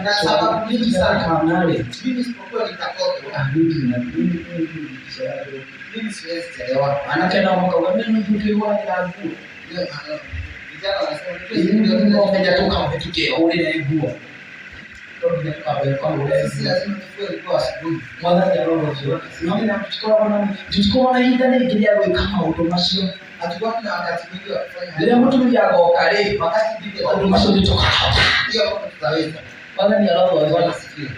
na sababu nyingi sana. Mimi sipokuwa nitakoto. Mimi siwezi chelewa. Anakena mwaka wa mimi ndio wangu. Vijana wanasema ndio umejatoka mpetuke ule na nguo. Ndio kwa ule si lazima tufue kwa asubuhi. Mwanzo ya roho sio. Mimi namchukua na internet ile yao kama automation. Atakuwa na wakati mwingi wa kufanya. Leo mtu mjako kale wakati bibi automation itoka hapa. Ndio hapo tutaweza. Bwana ni alao wa sikia.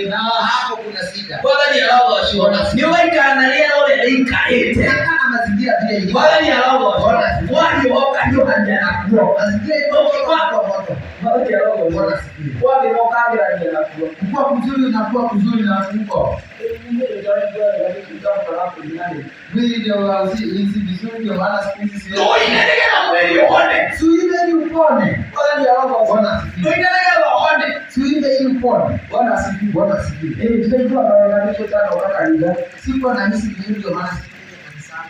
Na hapo kuna shida. Bwana ni alao wa shiona. Ni wewe kaangalia ole link ete. Kama mazingira vile ilivyo. Bwana ni alao wa shiona. Wani woka ndio hanja na kuwa. Mazingira iko kwa moto. Bwana ni alao wa shiona. Wani woka ndio hanja na kuwa. Kwa mzuri na kuwa mzuri na kuko. Mwili ndio hizi vizuri ndio maana siku hizi sio. Ndio inaendelea mwili uone. Suime ni upone. Bwana ni alao wa shiona. Ndio Suime ili upone. Bwana asifiwe. Bwana asifiwe. Tunajua baba yetu tano kanisa. Sipo na hisi vizuri ndio maana sifiwe kanisani.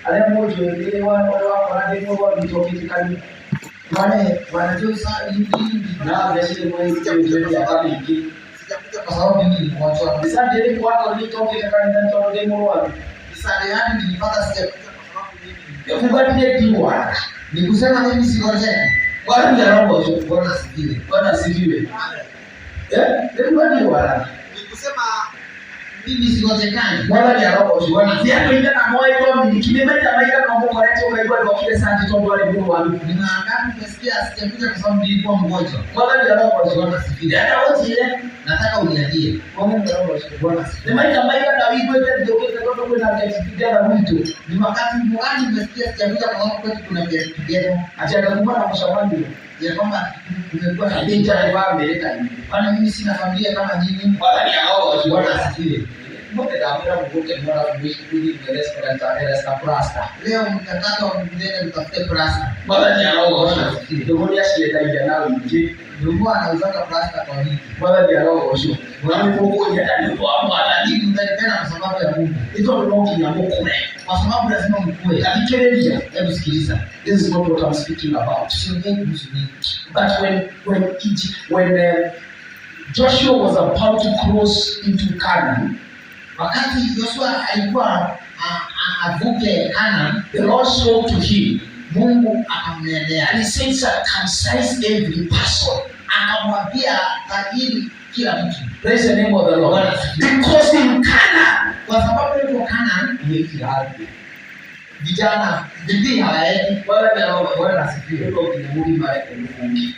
Ale moja ile wao wako na ndio wao vitoketi kanisa. Wanajua sana hivi na ndio mwezi ya kabiki. Sijakuja kwa sababu mimi ni mmoja. Sasa ile kwako nitoketi kanisa ndio demo wao. Sasa yani nilipata sijakuja kwa sababu mimi. Yafugatie diwa. Nikusema mimi singojeni. Bwana ni roho sio. Bwana asifiwe. Bwana asifiwe. Ndio ni wala. Nikusema mimi singojekani. Bwana ni roho sio. Bwana si hapo ndio na moyo kwa mimi kimemeta maisha kwa Mungu anacho kwa hivyo kile sana ndio wale ndio wale. Ninaangalia nimesikia sijakuja kwa sababu nilikuwa mgonjwa. Bwana ni roho sio. Bwana asifiwe. Hata wote ile nataka uniambie. Bwana ni roho sio. Bwana asifiwe. Maisha na wewe ndio kwa kwa na kipiga na mtu. Ni wakati mgani nimesikia sijakuja kwa sababu kwetu kuna kipiga. Acha atakuwa na mshamani ya kwamba umekuwa na binti alikuwa ameleta hivi. Bwana mimi sina familia kama nyinyi. Bwana ni hao Bwana asifiwe. Mbona damu mbote mbona kuishi kuli restaurant na plasta. Leo mtakata wa mjene mtafute plasta. Bwana ni hao Bwana asifiwe. Ndio ni ashileta nao nje. Ndio anauza plasta kwa nini? Bwana ni hao Bwana. Bwana Mungu ni atalipo hapo atalipo tena kwa sababu ya Mungu. Hizo ndio kinyamuko. Kwa sababu lazima mkue. Akikelea, hebu sikiliza. This is not what I'm speaking about. But when Joshua was about to cross into Canaan, wakati Joshua alikuwa avuke Canaan, the Lord spoke to him. Mungu akamnenea. And he said, circumcise every person. Akamwambia tajiri kila mtu. Praise the name of the Lord. Because in Canaan, kwa sababu yuko Canaan, ni Israeli. Vijana, bibi hawaendi. Wala ni hao Bwana asifiwe. Ndio kinamuri mara kwa Mungu.